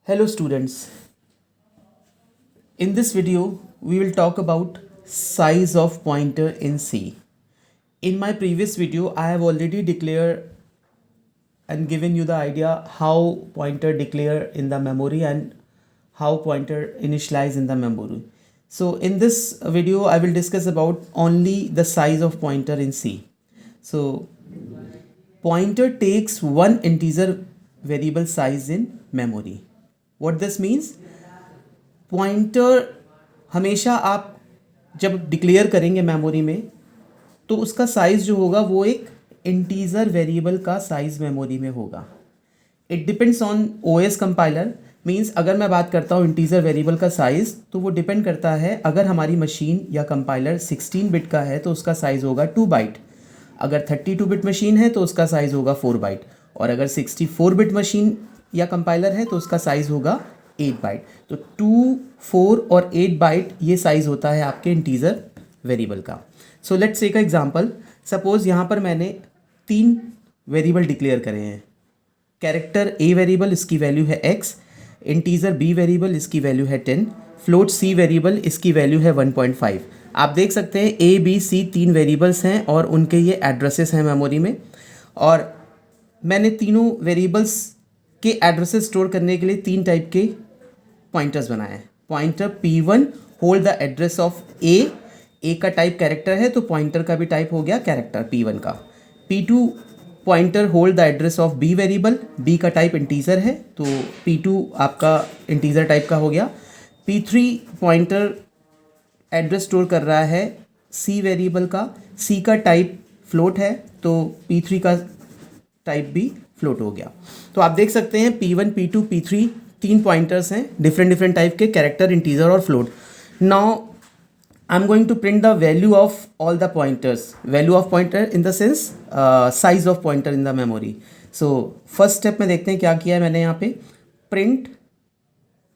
Hello students, in this video we will talk about size of pointer in C. In my previous video I have already declared and given you the idea how pointer declare in the memory and how pointer initialize in the memory. So in this video I will discuss about only the size of pointer in C. So pointer takes one integer variable size in memory. What this means? Pointer हमेशा आप जब declare करेंगे memory में तो उसका size जो होगा वो एक इंटीजर वेरिएबल का साइज़ मेमोरी में होगा. It depends on OS compiler. Means अगर मैं बात करता हूँ इंटीजर वेरिएबल का साइज़ तो वो डिपेंड करता है. अगर हमारी मशीन या कंपाइलर 16 बिट का है तो उसका साइज़ होगा 2 बाइट. अगर 32 बिट मशीन है तो उसका साइज़ होगा 4 बाइट. और अगर 64 बिट मशीन या कंपाइलर है तो उसका साइज़ होगा 8 बाइट. तो 2, 4 और 8 बाइट ये साइज़ होता है आपके इंटीजर वेरिएबल का. So let's take a example. Suppose यहाँ पर मैंने 3 वेरिएबल डिक्लेयर करे हैं. कैरेक्टर ए वेरिएबल इसकी वैल्यू है x, इंटीजर बी वेरिएबल इसकी वैल्यू है 10, फ्लोट सी वेरिएबल इसकी वैल्यू है 1.5. आप देख सकते हैं ए बी सी 3 वेरिएबल्स हैं और उनके ये एड्रेसेस हैं मेमोरी में. और मैंने तीनों वेरिएबल्स के एड्रेसेस स्टोर करने के लिए 3 टाइप के पॉइंटर्स बनाए हैं. Pointer P1 hold the address of A का टाइप कैरेक्टर है तो पॉइंटर का भी टाइप हो गया कैरेक्टर P1 का. P2 pointer hold the address of B variable, B का टाइप इंटीजर है तो P2 आपका इंटीजर टाइप का हो गया. P3 पॉइंटर एड्रेस स्टोर कर रहा है सी वेरिएबल का, सी का टाइप फ्लोट है तो P3 का टाइप भी फ्लोट हो गया. तो आप देख सकते हैं P1, P2, P3 3 पॉइंटर्स हैं डिफरेंट टाइप के, कैरेक्टर, इंटीजर और float. Now I am going to print the value of all the pointers. Value of pointer in the sense size of pointer in the memory. So first step में देखते हैं क्या किया है मैंने यहाँ पे.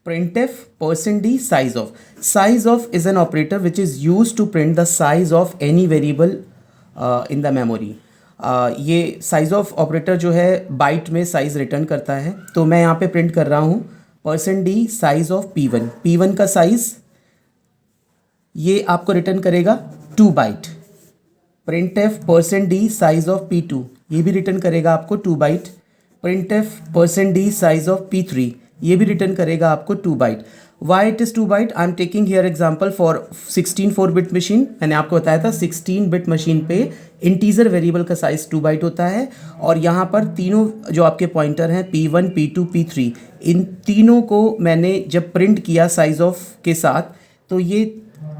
printf %d size of. Size of is an operator which is used to print the size of any variable in the memory. ये साइज़ ऑफ ऑपरेटर जो है बाइट में साइज़ रिटर्न करता है. तो मैं यहाँ पे प्रिंट कर रहा हूँ %d साइज़ ऑफ P1 का साइज़ ये आपको रिटर्न करेगा 2 byte. printf %d size of P2 ये भी रिटर्न करेगा आपको 2 byte. printf %d size of P3 ये भी रिटर्न करेगा आपको 2 byte. Why it is 2 byte? I am taking here example for 16 4-बिट मशीन. मैंने आपको बताया था 16 बिट मशीन पे इंटीजर वेरिएबल का साइज़ 2 बाइट होता है. और यहाँ पर तीनों जो आपके पॉइंटर हैं P1, P2, P3 इन तीनों को मैंने जब प्रिंट किया साइज़ ऑफ के साथ तो ये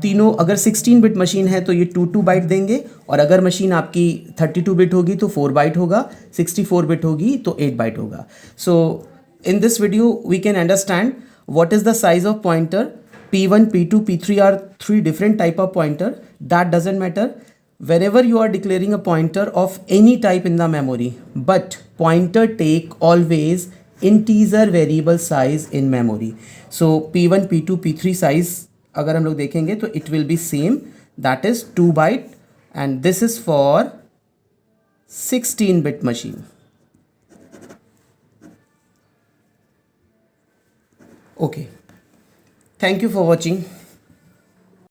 तीनों अगर 16 बिट मशीन है तो ये 2 बाइट देंगे. और अगर मशीन आपकी 32 बिट होगी तो 4 बाइट होगा, 64 बिट होगी तो 8 बाइट होगा. सो in this video we can understand what is the size of pointer. P1, P2, P3 are 3 different type of pointer. That doesn't matter. Wherever you are declaring a pointer of any type in the memory, but pointer take always integer variable size in memory. So P1, P2, P3 size अगर हम लोग देखेंगे तो it will be same, that is 2 byte and this is for 16 bit machine. Okay, thank you for watching.